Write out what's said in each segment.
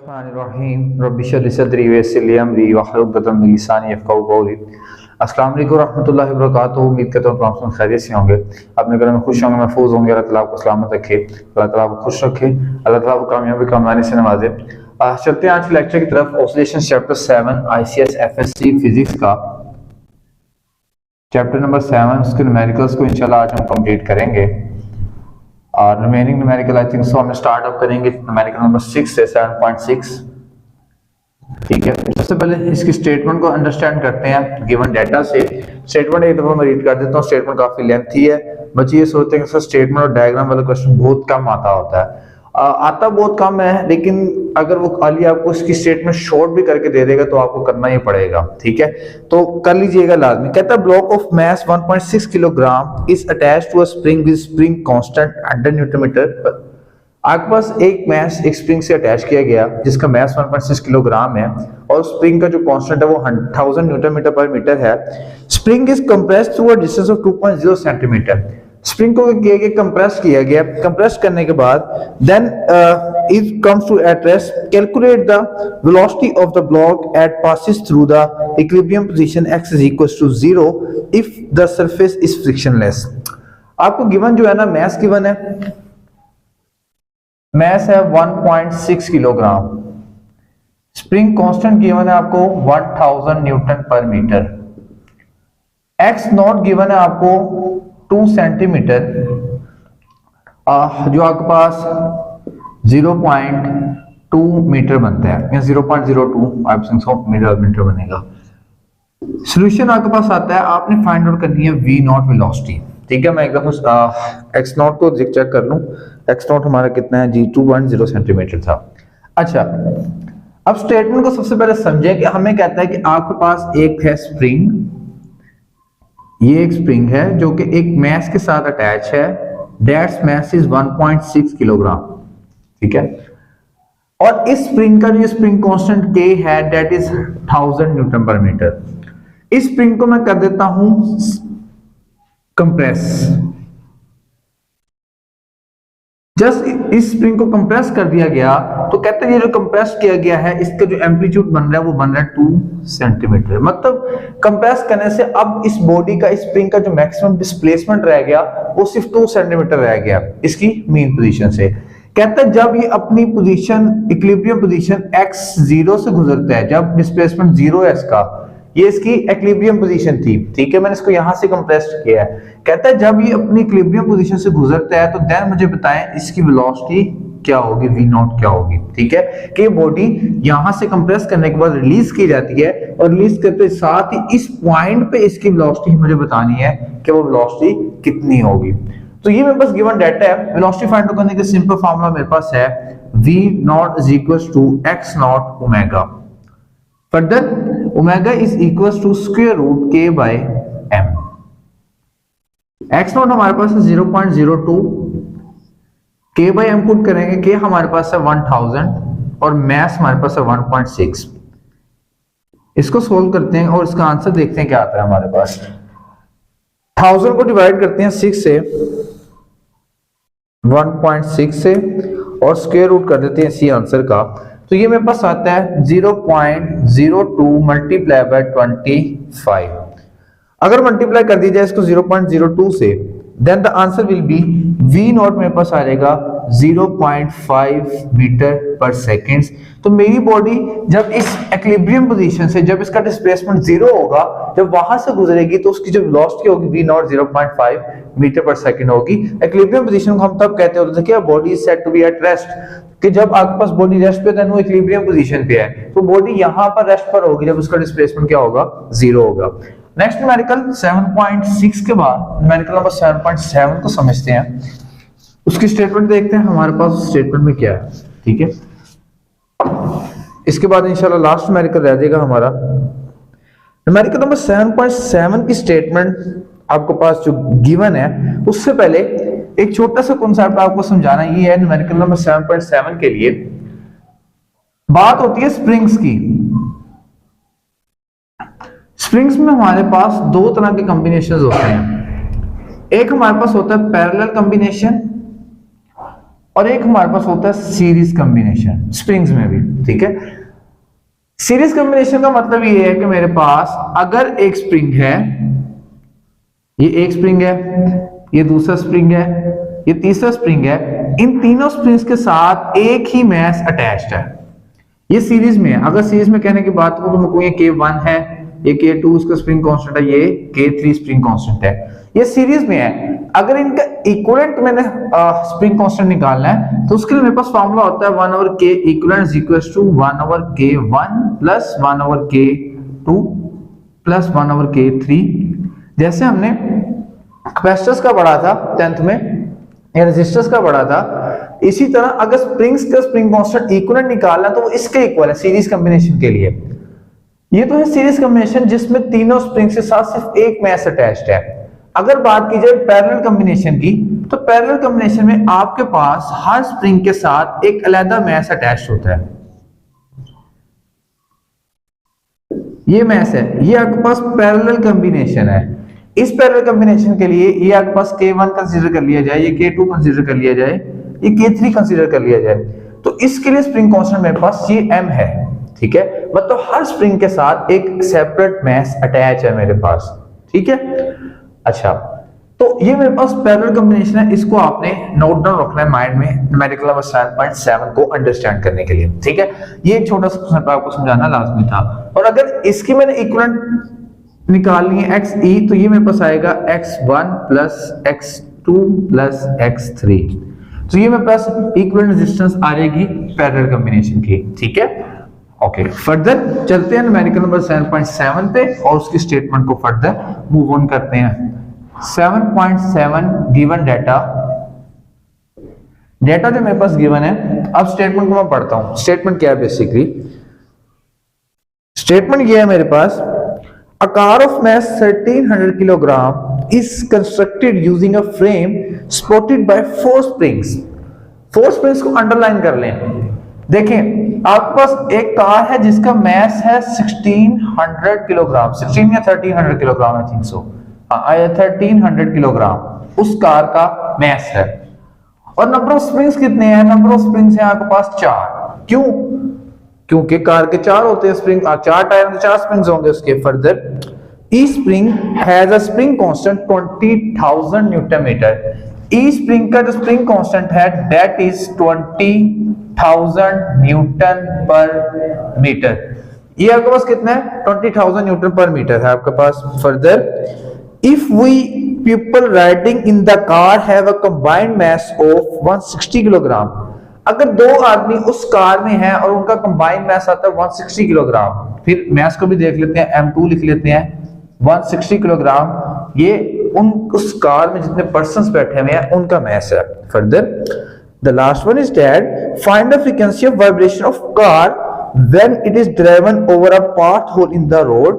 बिस्मिल्लाहिर्रहमानिर्रहीम रब्बि इश्रह ली सदरी व यस्सिर ली अमरी वहलुल उक़दतम मिन लिसानी यफ़क़हू क़ौली। अस्सलाम वालेकुम रहमतुल्लाहि व बरकातुहू। उम्मीद करता हूँ आप सब खैरियत से होंगे, अपने घर में खुश होंगे, महफूज होंगे। अल्लाह ताला आपको सलामत रखे, अल्लाह ताला आपको खुश रखे, अल्लाह ताला आपको कामयाबी कामयाबी से नवाजे। चलते हैं आज के लेक्चर की तरफ। Oscillation chapter 7 ICS FSC physics का चैप्टर नंबर 7, उसके न्यूमेरिकल्स को इंशाल्लाह आज हम कंप्लीट करेंगे। और remaining numerical I think so हम स्टार्ट अप करेंगे न्यूमेरिकल नंबर 6 से 7.6। ठीक है, सबसे पहले इसकी स्टेटमेंट को अंडरस्टैंड करते हैं गिवन डाटा से। स्टेटमेंट एक दफा मैं रीड कर देता हूँ। स्टेटमेंट काफी लेंथी है, बच्चे ये सोचते हैं कि सर स्टेटमेंट और डायग्राम वाला क्वेश्चन बहुत कम आता होता है। आता बहुत कम है, लेकिन अगर वो खाली आपको इसकी स्टेटमेंट शॉर्ट भी करके दे देगा तो आपको करना ही पड़ेगा। ठीक है, तो कर लीजिएगा लाजमी। कहता है block of mass 1.6 kilogram is attached to a spring with spring constant 100 newton metre. आपके पास एक मास एक स्प्रिंग से अटैच किया गया जिसका मास 1.6 किलोग्राम है और स्प्रिंग का जो कांस्टेंट है वो 1000 न्यूटन मीटर पर मीटर है। Spring is compressed through a distance of 2.0 centimetre. Spring को कंप्रेस किया गया। कंप्रेस करने के बाद then it comes to at rest, calculate the velocity of the block at passes through the equilibrium position x is equal to 0 if the surface is frictionless. आपको given जो है ना मास गिवन है, मास है 1.6 kilogram. Spring constant given है आपको 1000 Newton per metre. x not given है आपको 2 सेंटीमीटर, जो आपके पास 0.2 मीटर बनता है या 0.02 मीटर बनेगा। सॉल्यूशन आपके पास आता है, आपने फाइंड आउट करनी है v नॉट वेलोसिटी। ठीक है, मैं एक दफा x नॉट को चेक कर लूं। x नॉट हमारा कितना है जी, 2.0 सेंटीमीटर था। अच्छा, अब स्टेटमेंट को सबसे पहले समझें कि हमें कहता है कि आपके पास एक है स्प्रिंग, ये एक स्प्रिंग है जो कि एक मास के साथ अटैच है। That's mass is 1.6 kilogram. ठीक है, और इस स्प्रिंग का जो स्प्रिंग कांस्टेंट k है that is 1000 Newton per metre. इस स्प्रिंग को मैं कर देता हूं कंप्रेस। जस्ट इस स्प्रिंग को कंप्रेस कर दिया गया तो कहते हैं ये जो कंप्रेस किया गया है इसका जो एम्पलीट्यूड बन रहा है वो बन रहा है 2 सेंटीमीटर। मतलब कंप्रेस करने से अब इस बॉडी का, इस स्प्रिंग का जो मैक्सिमम डिस्प्लेसमेंट रह गया वो सिर्फ 2 सेंटीमीटर रह गया इसकी मीन पोजीशन से। कहता है जब ये अपनी पोजीशन, इक्विलिब्रियम पोजीशन x0 से गुजरता है, जब डिस्प्लेसमेंट 0 है इसका, ये इसकी इक्विलिब्रियम पोजीशन थी। ठीक है, मैंने इसको यहां से कंप्रेस किया है। कहता है जब ये अपनी इक्विलिब्रियम पोजीशन से गुजरता है तो देन मुझे बताएं इसकी वेलोसिटी क्या होगी, v नॉट क्या होगी। ठीक है, कि बॉडी यहां से कंप्रेस करने के बाद रिलीज की जाती है और रिलीज करते साथ ही इस पॉइंट पे इसकी वेलोसिटी मुझे बतानी है कि वो वेलोसिटी कितनी होगी। तो ये मेरे पास गिवन डाटा है। वेलोसिटी फाइंड आउट करने का सिंपल फार्मूला मेरे पास है v naught is equal to x naught omega. Further omega is equal to square root k by m। x naught हमारे पास है 0.02, k बाय m पुट करेंगे, k हमारे पास है 1000 और मास हमारे पास है 1.6। इसको सोल्व करते हैं और इसका आंसर देखते हैं क्या आता है हमारे पास। 1000 को डिवाइड करते हैं 6 से, 1.6 से, और स्क्वायर रूट कर देते हैं इसी आंसर का। तो ये मेरे पास आता है 0.02 मल्टीप्लाई बाय 25। अगर मल्टीप्लाई कर दी जाए इसको 0.02 से, then the answer will be v naught मेरे पास आ जाएगा 0.5 मीटर पर सेकेंड। तो मेरी बॉडी जब इस इक्विलिब्रियम पोजीशन से, जब इसका डिस्प्लेसमेंट 0 होगा, जब वहां से गुजरेगी तो उसकी जो वेलोसिटी होगी v naught 0.5 metre per second होगी। इक्विलिब्रियम पोजीशन को हम तब कहते होते थे कि body is set to be at rest, कि जब आपके पास बॉडी रेस्ट पे है, वो इक्विलिब्रियम पोजीशन पे है, तो बॉडी यहां पर रेस्ट पर होगी जब उसका डिस्प्लेसमेंट क्या होगा, 0 होगा। नेक्स्ट न्यूमेरिकल 7.6 के बाद न्यूमेरिकल नंबर 7.7 को समझते हैं। उसकी स्टेटमेंट देखते हैं हमारे पास स्टेटमेंट में क्या है। ठीक है, इसके बाद इंशाल्लाह लास्ट न्यूमेरिकल रह जाएगा हमारा। न्यूमेरिकल नंबर 7.7 की स्टेटमेंट आपके पास जो गिवन है, उससे पहले एक छोटा सा कॉन्सेप्ट आपको समझाना ये है। न्यूमेरिकल नंबर 7.7 के लिए बात होती है स्प्रिंग्स की। स्प्रिंग्स में हमारे पास दो तरह के कॉम्बिनेशंस होते हैं। एक हमारे पास होता है पैरेलल कॉम्बिनेशन और एक हमारे पास होता है सीरीज कॉम्बिनेशन स्प्रिंग्स में भी, ठीक है। सीरीज कॉम्बिनेशन का मतलब ये है कि मेरे पास अगर एक स्प्रिंग है, ये एक स्प्रिंग है, ये दूसरा स्प्रिंग है, ये तीसरा स्प्रिंग है, इन तीनों स्प्रिंग्स के साथ एक ही मैस अटैच्ड है, ये सीरीज में है। अगर सीरीज में कहने की बात करूं तो मुझको ये K1 है, ये K2 उसका स्प्रिंग कांस्टेंट है, ये K3 स्प्रिंग कांस्टेंट है, ये सीरीज में है। अगर इनका इक्विवेलेंट मैंने स्प्रिंग कांस्टेंट निकालना है तो उसके लिए मेरे पास फार्मूला होता है 1/k equivalent is equal to 1/k1 plus 1/k2 plus 1/k3। जैसे हमने कैपेसिटर्स का पढ़ा था 10th में या रेजिस्टर्स का पढ़ा था, इसी तरह अगर स्प्रिंग्स का स्प्रिंग कांस्टेंट इक्विवेलेंट निकालना तो वो इसके इक्वल है सीरीज कॉम्बिनेशन के लिए। ये तो है सीरीज कॉम्बिनेशन जिसमें तीनों स्प्रिंग्स के साथ सिर्फ एक मैस अटैच्ड है। अगर बात की जाए पैरेलल कॉम्बिनेशन की, तो पैरेलल कॉम्बिनेशन में आपके पास हर स्प्रिंग के साथ एक अलग मैस अटैच्ड होता है। ये मैस है, ये आपके पास पैरेलल कॉम्बिनेशन है। इस पैरेलल कॉम्बिनेशन के लिए ये आपके पास K1 कंसीडर कर लिया जाए, ये K2 कंसीडर कर लिया जाए, ये K3 कंसीडर कर लिया जाए, तो इसके लिए स्प्रिंग कांस्टेंट मेरे पास ये M है, ठीक है। मतलब हर स्प्रिंग के साथ एक सेपरेट मैस अटैच है मेरे पास, ठीक है। अच्छा, तो ये मेरे पास पैरेलल कॉम्बिनेशन है, इसको आपने नोट डाउन रखना है माइंड में न्यूमेरिकल नंबर 7.7 को अंडरस्टैंड करने के लिए, ठीक है। ये एक छोटा सा क्वेश्चन आपको समझाना लाजमी था। और अगर इसकी मैंने इक्विवेलेंट निकालनी है XE, तो ये मेरे पास आएगा X1 plus X2 plus X3, तो ये मेरे पास इक्विवेलेंट रेजिस्टेंस आ जाएगी पैरेलल कॉम्बिनेशन की, ठीक है। ओके, फर्दर चलते हैं न्यूमेरिकल नंबर 7.7 पे और उसकी स्टेटमेंट को फर्दर मूव ऑन करते हैं। 7.7 गिवन डाटा जो मेरे पास गिवन है। अब स्टेटमेंट को मैं पढ़ता हूं। स्टेटमेंट क्या है बेसिकली? स्टेटमेंट ये है मेरे पास, a car of mass 1300 kilogram is constructed using a frame supported by 4 springs। 4 springs को अंडरलाइन कर लें। देखें, आपके पास एक कार है जिसका मैस है 1600 किलोग्राम, 16 या 1300 kilogram, I think so, 1300 kilogram उस कार का मैस है। और नंबर ऑफ स्प्रिंग्स कितने हैं? नंबर ऑफ स्प्रिंग्स है आपके पास 4। क्यों? क्योंकि कार के 4 होते हैं स्प्रिंग, 4 टायर में 4 स्प्रिंग्स होंगे उसके। Further each spring has a spring constant 20,000 newton metre. Each spring का जो स्प्रिंग कांस्टेंट है that is 20,000 newton per metre. ये आपके पास कितना है? 20,000 न्यूटन पर मीटर है आपके पास। Further if we people riding in the car have a combined mass of 160 kilogram. अगर 2 आदमी उस कार में हैं और उनका कंबाइंड मास आता है 160 किलोग्राम, फिर मास को भी देख लेते हैं, M2 लिख लेते हैं, 160 किलोग्राम ये उस कार में जितने पर्सन्स बैठे हुए हैं उनका मास है। Further the last one is that find the frequency of vibration of car when it is driven over a pothole in the road.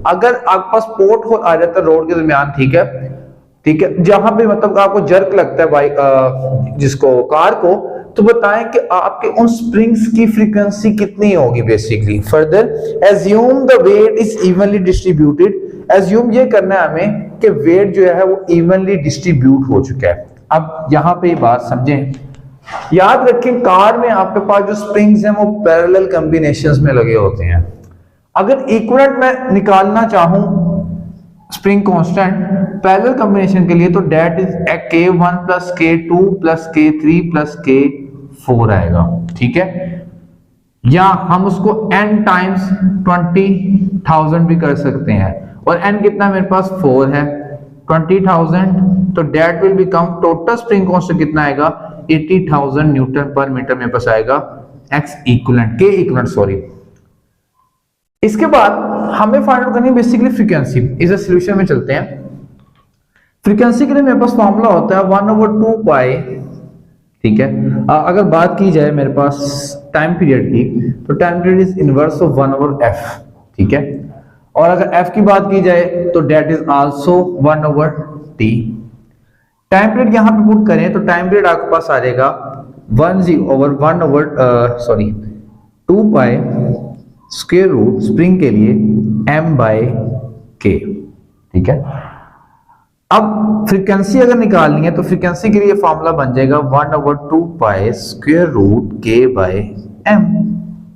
अगर आपके पास पोर्ट होल आ जाता है रोड के दरमियान, ठीक है, जहां पे मतलब आपको जर्क लगता है बाइक जिसको कार को, तो बताएं कि आपके उन स्प्रिंग्स की फ्रीक्वेंसी कितनी होगी basically. Further assume the weight is evenly distributed. Assume ये करना है हमें कि वेट जो है वो इवनली डिस्ट्रीब्यूट हो चुका है। अब यहां पे बात समझें, याद रखें कार में आपके पास जो स्प्रिंग्स हैं वो पैरेलल कॉम्बिनेशंस में लगे होते हैं। अगर इक्विवेलेंट में निकालना चाहूं स्प्रिंग कांस्टेंट पैरेलल कॉम्बिनेशन के लिए, तो that is K1 plus K2 plus K3 plus K4 आएगा, ठीक है। या हम उसको n टाइम्स 20,000 भी कर सकते हैं, और n कितना मेरे पास 4 है, 20,000, तो that will become total spring constant कितना आएगा? 80,000 न्यूटन पर मीटर मेरे पास आएगा K इक्विवेलेंट सॉरी। इसके बाद हमें फाइंड आउट करनी है बेसिकली फ्रीक्वेंसी। इस सॉल्यूशन में चलते हैं। फ्रीक्वेंसी के लिए मेरे पास फॉर्मूला होता है 1/2 पाई, ठीक है। अगर बात की जाए मेरे पास टाइम पीरियड की, तो time period is inverse of 1/f, ठीक है। और अगर f की बात की जाए तो that is also 1/t। Time period यहां पे पुट करें तो टाइम पीरियड आपके पास आ जाएगा 2 पाई स्क्वायर रूट स्प्रिंग के लिए m/k, ठीक है। अब फ्रीक्वेंसी अगर निकालनी है तो फ्रीक्वेंसी के लिए फॉर्मूला बन जाएगा 1/2 पाई स्क्वायर रूट के बाय एम।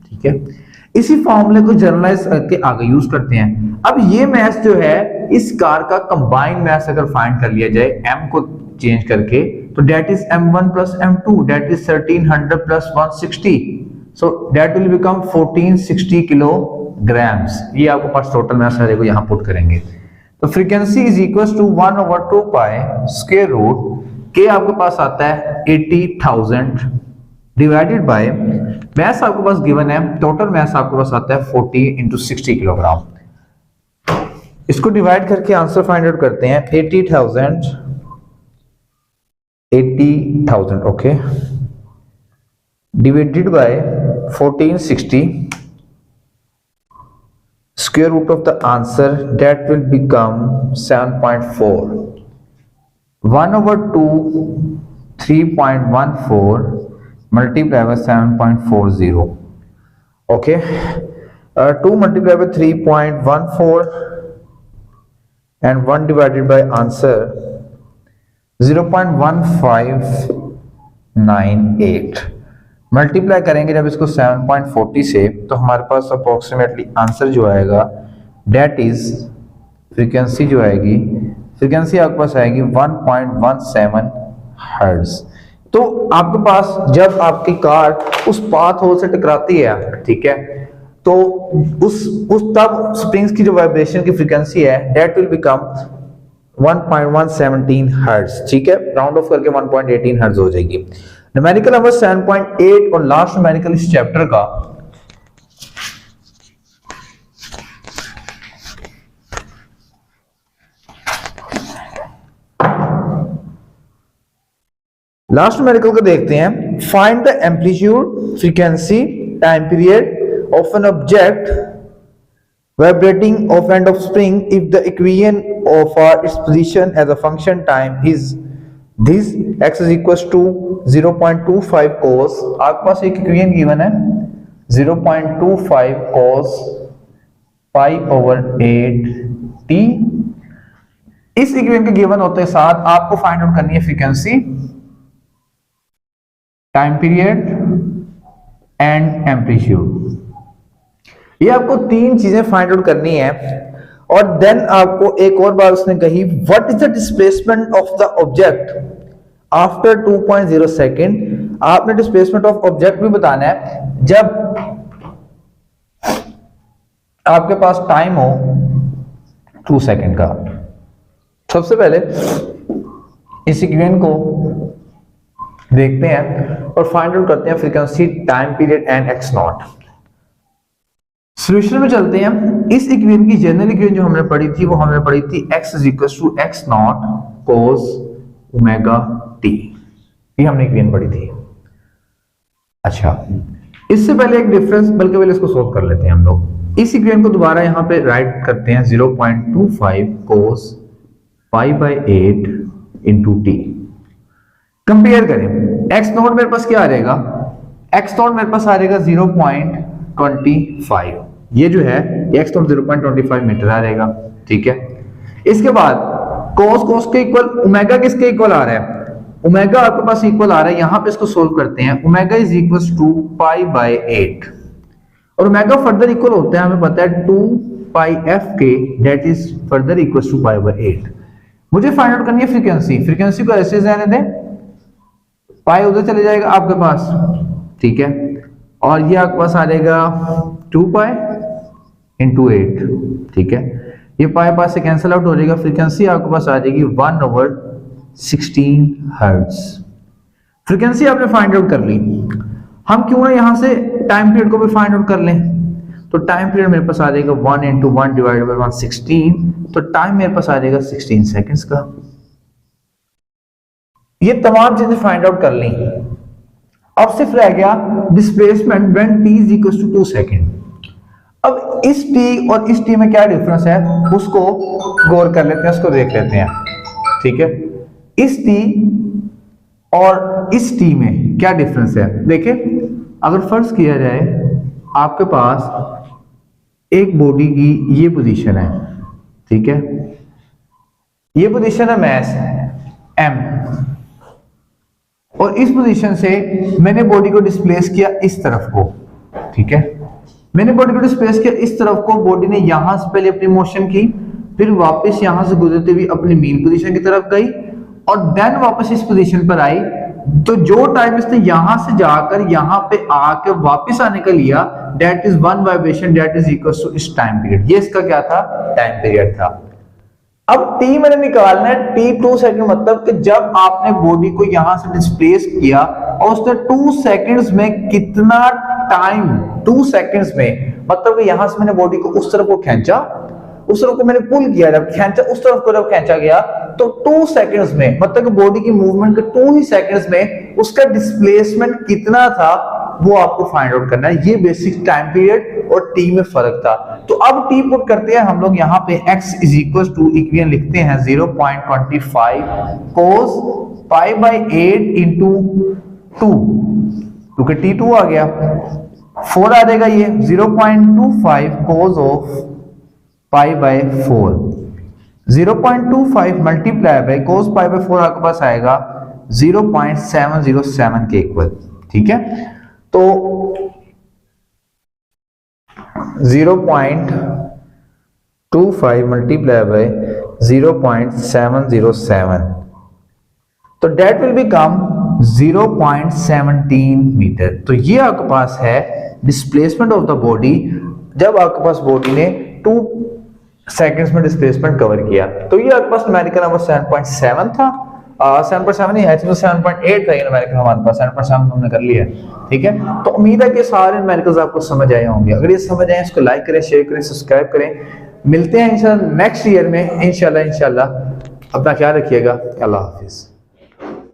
ठीक है, इसी फॉर्मूले को जनरलाइज करके आगे यूज करते हैं। अब ये मैथ जो है इस कार का कंबाइंड मैथ अगर फाइंड कर लिया जाए एम को चेंज करके, तो that is m1 plus m2, that is 1300 plus 160, so that will become 1460 kilograms. ये आपको पास टोटल मैथ सारे को यहां पुट करेंगे। तो frequency is equal to 1/2 pi square root के आपके पास आता है 80,000 डिवाइडेड बाय मैथ आपके पास गिवन है, टोटल मैथ आपके पास आता है 40 इंटू 60 किलोग्राम। इसको डिवाइड करके आंसर फाइंड आउट करते हैं। 80,000 okay, divided by 1460, square root of the answer that will become 7.4, 1/2 3.14 multiply by 7.40, okay, 2 multiply by 3.14 and 1 divided by answer 0.1598, multiply करेंगे जब इसको 7.40 से, तो हमारे पास अप्रोक्सीमेटली आंसर जो आएगा डेट इज फ्रीक्वेंसी जो आएगी, फ्रीक्वेंसी आपके पास आएगी 1.17 हर्ट्ज। तो आपके पास जब आपकी कार उस पाथ होल से टकराती है, ठीक है, तो उस तब स्प्रिंग्स की जो वाइब्रेशन की फ्रीक्वेंसी है डेट विल बिकम 1.117 हर्ट्ज। ठीक है, राउंड ऑफ करके 1.18 हर्ट्ज हो जाएगी। न्यूमेरिकल नंबर 7.8 और लास्ट न्यूमेरिकल इस चैप्टर का लास्ट न्यूमेरिकल को देखते हैं। Find the amplitude, frequency, time period of an object vibrating off end of spring if the equation of its position as a function time is this, x is equals to 0.25 cos, आपके पास एक equation given है 0.25 cos pi over 8t। इस equation के given होते साथ आपको find out करनी है frequency, time period and amplitude. ये आपको तीन चीजें फाइंड आउट करनी है। और देन आपको एक और बात उसने कही, what is the displacement of the object after 2.0 second. आपने डिस्प्लेसमेंट ऑफ ऑब्जेक्ट भी बताना है जब आपके पास टाइम हो 2 सेकेंड का। सबसे पहले इस इक्वेशन को देखते हैं और फाइंड आउट करते हैं frequency, time period and x not. Solution में चलते हैं। इस इक्वेशन की जनरल इक्वेशन जो हमने पढ़ी थी वो हमने पढ़ी थी x is equal to x naught cos omega t, ये हमने इक्वेशन पढ़ी थी। अच्छा, इससे पहले एक डिफरेंस, बल्कि पहले इसको सोल्व कर लेते हैं हम लोग। इस इक्वेशन को दोबारा यहां पे राइट करते हैं 0.25 cos pi by 8 into T. Compare करें, x नॉट मेरे पास क्या आ जाएगा, x नॉट मेरे पास आ जाएगा 0.25, ये जो है x नॉट 0.25 मीटर आ जाएगा। ठीक है, इसके बाद cos के इक्वल ओमेगा किसके इक्वल आ रहा है, ओमेगा आपके पास इक्वल आ रहा है, यहां पे इसको सोल्व करते हैं। Omega is equal to pi by 8 और ओमेगा फर्दर इक्वल होता है, हमें पता है 2 पाई f के, that is further equal to pi by 8। मुझे फाइंड आउट करनी है फ्रीक्वेंसी, फ्रीक्वेंसी को ऐसे रहने दें, पाई उधर चले जाएगा आपके पास, ठीक है, और ये आपके पास आ जाएगा 2 पाई इंटू 8। ठीक है, ये पाई पास से कैंसिल आउट हो जाएगा, फ्रीक्वेंसी आपके पास आ जाएगी 1/16 हर्ट्ज। फ्रीक्वेंसी आपने फाइंड आउट कर ली। हम क्यों ना यहां से टाइम पीरियड को भी फाइंड आउट कर लें, तो टाइम पीरियड मेरे पास आ जाएगा 1 × 1 डिवाइडेड बाय 116, तो टाइम मेरे पास आ जाएगा 16 सेकंड्स का। ये तमाम चीजें फाइंड आउट कर ली। अब सिर्फ रह गया displacement when t is equal to 2 second. अब इस t और इस t में क्या डिफरेंस है उसको गौर कर लेते हैं, उसको देख लेते हैं। ठीक है, इस t और इस t में क्या डिफरेंस है देखिए। अगर फर्ज किया जाए आपके पास एक बॉडी की ये पोजीशन है, ठीक है, ये पोजीशन है मैस m, और इस पोजीशन से मैंने बॉडी को डिस्प्लेस किया इस तरफ को, ठीक है, मैंने बॉडी को डिस्प्लेस किया इस तरफ को, बॉडी ने यहां से पहले अपनी मोशन की, फिर वापस यहां से गुजरते हुए अपनी मेन पोजीशन की तरफ गई और देन वापस इस पोजीशन पर आई। तो जो टाइम इसने यहां से जाकर यहां पे आके वापस आने का लिया, that is one vibration, that is equal to इस टाइम पीरियड। ये इसका क्या था, टाइम पीरियड था। अब t मैंने निकालना है, t 2 सेकंड, मतलब कि जब आपने बॉडी को यहां से डिस्प्लेस किया और उसने 2 सेकंड्स में कितना टाइम, 2 सेकंड्स में, मतलब कि यहां से मैंने बॉडी को उस तरफ को खींचा, उस तरफ को मैंने पुल किया, जब खींचा उस तरफ को जब खींचा गया तो 2 सेकंड्स में, मतलब कि बॉडी की मूवमेंट के 2 ही सेकंड्स में उसका डिस्प्लेसमेंट कितना था वो आपको फाइंड आउट करना है। ये बेसिक टाइम पीरियड और t में फर्क था। तो अब t पुट करते हैं हम लोग, यहाँ पे x is equal to equation लिखते हैं 0.25 cos पाई बाई 8 इंटू 2, क्योंकि t 2 आ गया, 4 आ जाएगा, ये 0.25 cos of pi by 4, 0.25 multiply by cos pi by 4 आपके पास आएगा 0.707 के इक्वल, ठीक है। तो 0.25 मल्टीप्लाई बाय 0.707, तो डेट विल बिकम 0.17 मीटर। तो ये आपके पास है डिस्प्लेसमेंट ऑफ द बॉडी, जब आपके पास बॉडी ने 2 सेकंड्स में डिस्प्लेसमेंट कवर किया। तो ये आपके पास न्यूमेरिकल नंबर 7.7 था, 7.7 नहीं है, 7.8 था ये न्यूमेरिकल हमारे पास, 7.7 हमने कर लिया, ठीक है। तो उम्मीद है कि सारे न्यूमेरिकल्स आपको समझ आए होंगे। अगर ये समझ आए इसको लाइक करें, शेयर करें, सब्सक्राइब करें। मिलते हैं इंशाल्लाह नेक्स्ट ईयर में, इंशाल्लाह। अपना ख्याल रखिएगा, अल्लाह हाफिज।